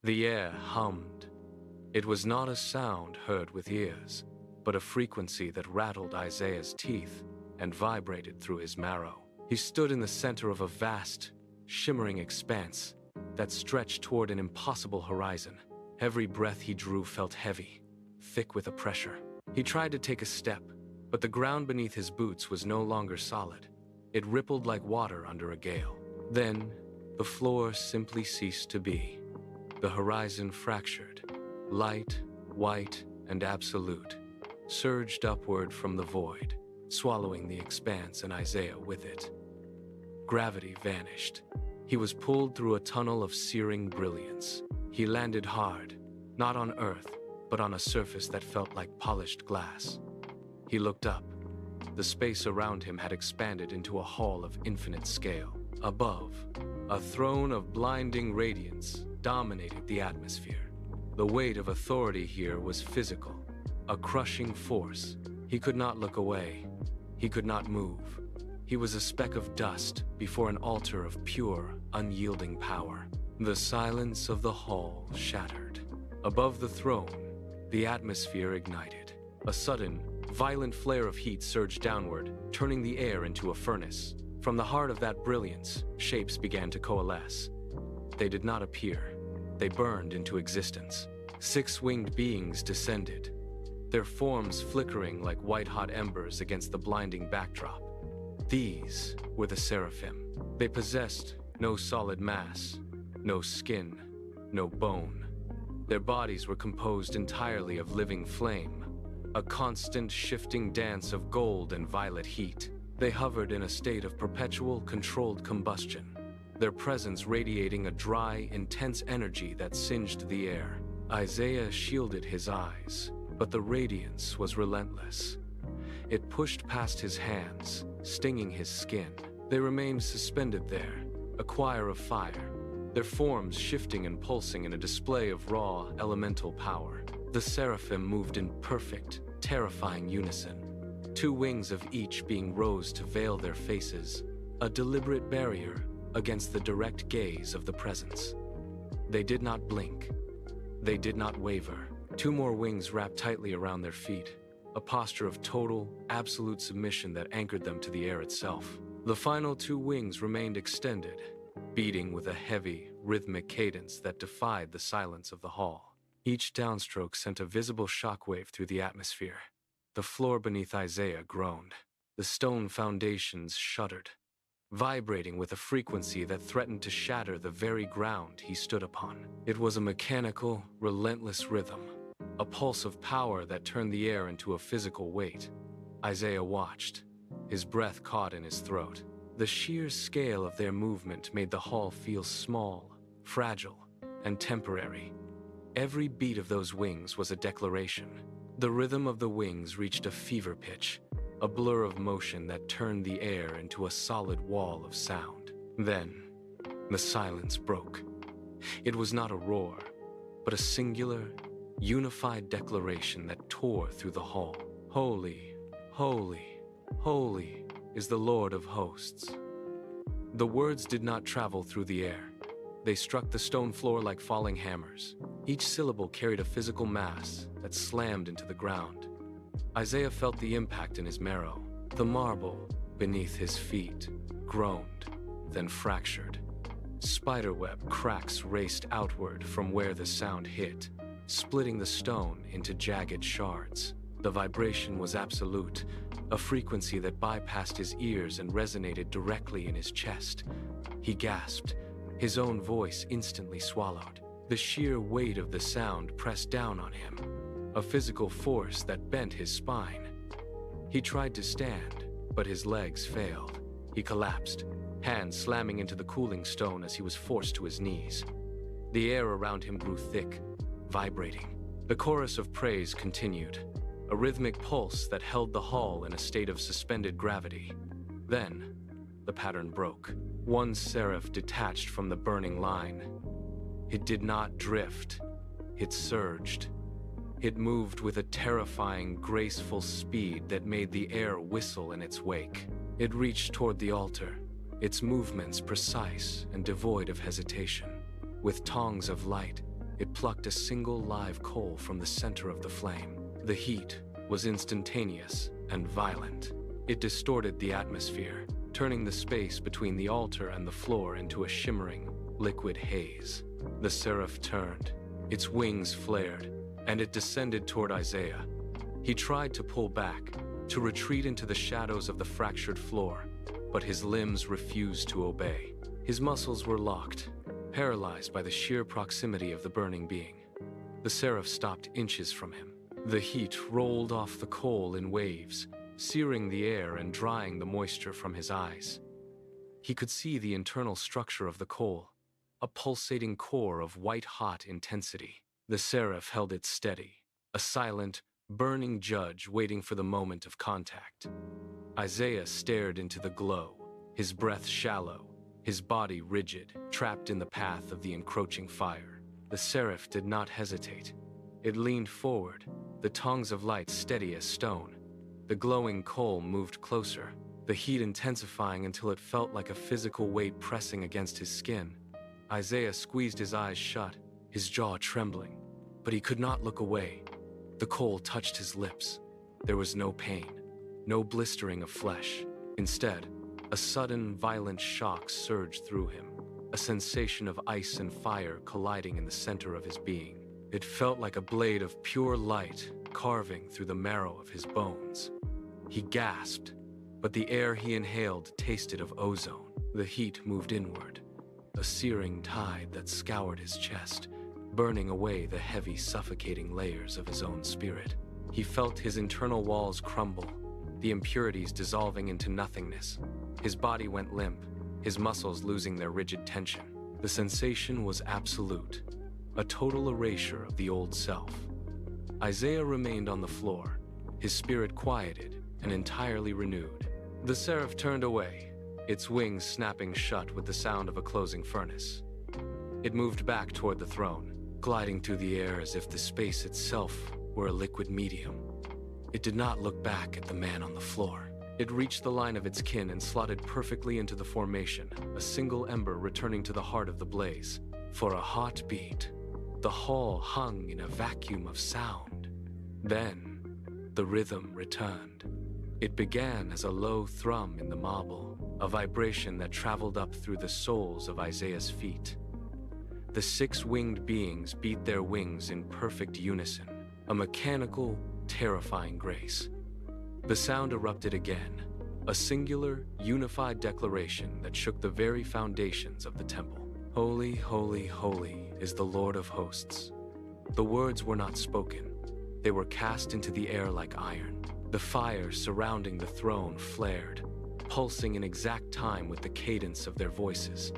The air hummed. It was not a sound heard with ears, but a frequency that rattled Isaiah's teeth and vibrated through his marrow. He stood in the center of a vast, shimmering expanse that stretched toward an impossible horizon. Every breath he drew felt heavy, thick with a pressure. He tried to take a step, but the ground beneath his boots was no longer solid. It rippled like water under a gale. Then, the floor simply ceased to be. The horizon fractured. Light, white, and absolute surged upward from the void, swallowing the expanse and Isaiah with it. Gravity vanished. He was pulled through a tunnel of searing brilliance. He landed hard, not on earth, but on a surface that felt like polished glass. He looked up. The space around him had expanded into a hall of infinite scale. Above, a throne of blinding radiance dominated the atmosphere. The weight of authority here was physical, a crushing force. He could not look away. He could not move. He was a speck of dust before an altar of pure, unyielding power. The silence of the hall shattered. Above the throne, the atmosphere ignited. A sudden, violent flare of heat surged downward, turning the air into a furnace. From the heart of that brilliance, shapes began to coalesce. They did not appear. They burned into existence. 6-winged beings descended, their forms flickering like white-hot embers against the blinding backdrop. These were the Seraphim. They possessed no solid mass, no skin, no bone. Their bodies were composed entirely of living flame, a constant shifting dance of gold and violet heat. They hovered in a state of perpetual, controlled combustion, their presence radiating a dry, intense energy that singed the air. Isaiah shielded his eyes, but the radiance was relentless. It pushed past his hands, stinging his skin. They remained suspended there, a choir of fire, their forms shifting and pulsing in a display of raw, elemental power. The Seraphim moved in perfect, terrifying unison, 2 wings of each being rose to veil their faces, a deliberate barrier against the direct gaze of the presence. They did not blink. They did not waver. 2 more wings wrapped tightly around their feet, a posture of total, absolute submission that anchored them to the air itself. The final 2 wings remained extended, beating with a heavy, rhythmic cadence that defied the silence of the hall. Each downstroke sent a visible shockwave through the atmosphere. The floor beneath Isaiah groaned. The stone foundations shuddered, vibrating with a frequency that threatened to shatter the very ground he stood upon. It was a mechanical, relentless rhythm, a pulse of power that turned the air into a physical weight. Isaiah watched, his breath caught in his throat. The sheer scale of their movement made the hall feel small, fragile, and temporary. Every beat of those wings was a declaration. The rhythm of the wings reached a fever pitch, a blur of motion that turned the air into a solid wall of sound. Then, the silence broke. It was not a roar, but a singular, unified declaration that tore through the hall. Holy, holy, holy is the Lord of hosts. The words did not travel through the air. They struck the stone floor like falling hammers. Each syllable carried a physical mass that slammed into the ground. Isaiah felt the impact in his marrow. The marble beneath his feet groaned, then fractured. Spiderweb cracks raced outward from where the sound hit, splitting the stone into jagged shards. The vibration was absolute, a frequency that bypassed his ears and resonated directly in his chest. He gasped, his own voice instantly swallowed. The sheer weight of the sound pressed down on him, a physical force that bent his spine. He tried to stand, but his legs failed. He collapsed, hands slamming into the cooling stone as he was forced to his knees. The air around him grew thick, vibrating. The chorus of praise continued, a rhythmic pulse that held the hall in a state of suspended gravity. Then, the pattern broke. One seraph detached from the burning line. It did not drift. It surged. It moved with a terrifying, graceful speed that made the air whistle in its wake. It reached toward the altar, its movements precise and devoid of hesitation. With tongues of light, it plucked a single live coal from the center of the flame. The heat was instantaneous and violent. It distorted the atmosphere, turning the space between the altar and the floor into a shimmering, liquid haze. The seraph turned, its wings flared, and it descended toward Isaiah. He tried to pull back, to retreat into the shadows of the fractured floor, but his limbs refused to obey. His muscles were locked, paralyzed by the sheer proximity of the burning being. The seraph stopped inches from him. The heat rolled off the coal in waves, searing the air and drying the moisture from his eyes. He could see the internal structure of the coal, a pulsating core of white-hot intensity. The seraph held it steady, a silent, burning judge waiting for the moment of contact. Isaiah stared into the glow, his breath shallow, his body rigid, trapped in the path of the encroaching fire. The seraph did not hesitate. It leaned forward, the tongues of light steady as stone. The glowing coal moved closer, the heat intensifying until it felt like a physical weight pressing against his skin. Isaiah squeezed his eyes shut, his jaw trembling, but he could not look away. The coal touched his lips. There was no pain, no blistering of flesh. Instead, a sudden, violent shock surged through him, a sensation of ice and fire colliding in the center of his being. It felt like a blade of pure light carving through the marrow of his bones. He gasped, but the air he inhaled tasted of ozone. The heat moved inward, a searing tide that scoured his chest, burning away the heavy, suffocating layers of his own spirit. He felt his internal walls crumble, the impurities dissolving into nothingness. His body went limp, his muscles losing their rigid tension. The sensation was absolute, a total erasure of the old self. Isaiah remained on the floor, his spirit quieted and entirely renewed. The seraph turned away, its wings snapping shut with the sound of a closing furnace. It moved back toward the throne, gliding through the air as if the space itself were a liquid medium. It did not look back at the man on the floor. It reached the line of its kin and slotted perfectly into the formation, a single ember returning to the heart of the blaze. For a hot beat, the hall hung in a vacuum of sound. Then, the rhythm returned. It began as a low thrum in the marble, a vibration that traveled up through the soles of Isaiah's feet. The six-winged beings beat their wings in perfect unison, a mechanical, terrifying grace. The sound erupted again, a singular, unified declaration that shook the very foundations of the temple. Holy, holy, holy is the Lord of hosts. The words were not spoken. They were cast into the air like iron. The fire surrounding the throne flared, pulsing in exact time with the cadence of their voices.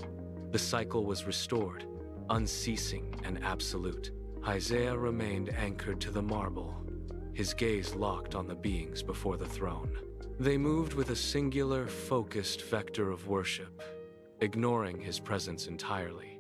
The cycle was restored, unceasing and absolute. Isaiah remained anchored to the marble, his gaze locked on the beings before the throne. They moved with a singular, focused vector of worship, ignoring his presence entirely.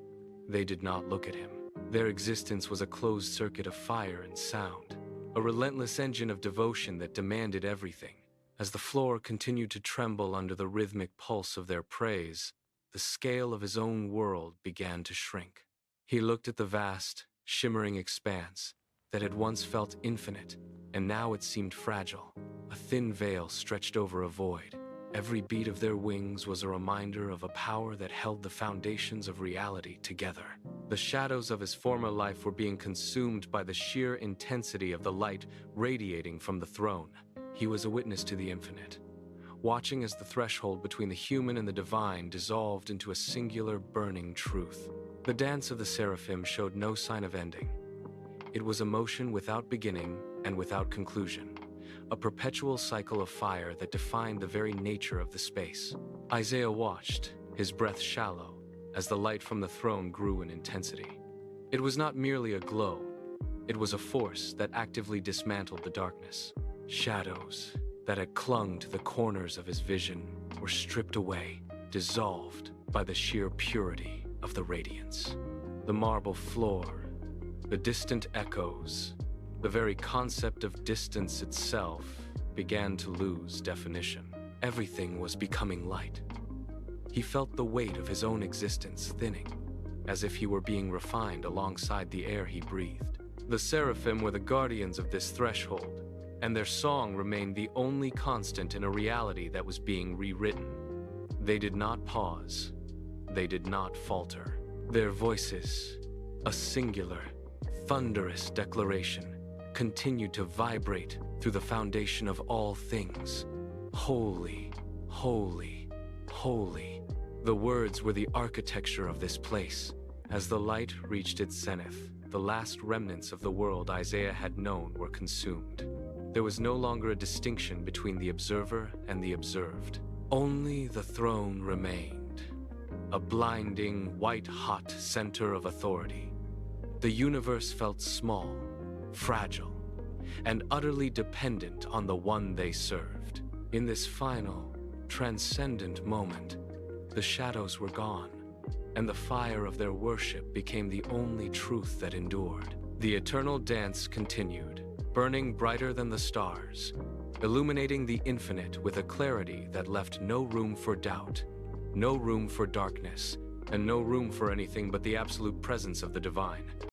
They did not look at him. Their existence was a closed circuit of fire and sound, a relentless engine of devotion that demanded everything. As the floor continued to tremble under the rhythmic pulse of their praise, the scale of his own world began to shrink. He looked at the vast, shimmering expanse that had once felt infinite, and now it seemed fragile. A thin veil stretched over a void. Every beat of their wings was a reminder of a power that held the foundations of reality together. The shadows of his former life were being consumed by the sheer intensity of the light radiating from the throne. He was a witness to the infinite, watching as the threshold between the human and the divine dissolved into a singular burning truth. The dance of the Seraphim showed no sign of ending. It was a motion without beginning and without conclusion, a perpetual cycle of fire that defined the very nature of the space. Isaiah watched, his breath shallow, as the light from the throne grew in intensity. It was not merely a glow, it was a force that actively dismantled the darkness. Shadows that had clung to the corners of his vision were stripped away, dissolved by the sheer purity of the radiance. The marble floor, the distant echoes, the very concept of distance itself began to lose definition. Everything was becoming light. He felt the weight of his own existence thinning, as if he were being refined alongside the air he breathed. The Seraphim were the guardians of this threshold, and their song remained the only constant in a reality that was being rewritten. They did not pause. They did not falter. Their voices, a singular, thunderous declaration, continued to vibrate through the foundation of all things. Holy, holy, holy. The words were the architecture of this place. As the light reached its zenith, the last remnants of the world Isaiah had known were consumed. There was no longer a distinction between the observer and the observed. Only the throne remained, a blinding, white-hot center of authority. The universe felt small, fragile, and utterly dependent on the one they served. In this final, transcendent moment, the shadows were gone, and the fire of their worship became the only truth that endured. The eternal dance continued, burning brighter than the stars, illuminating the infinite with a clarity that left no room for doubt, no room for darkness, and no room for anything but the absolute presence of the divine.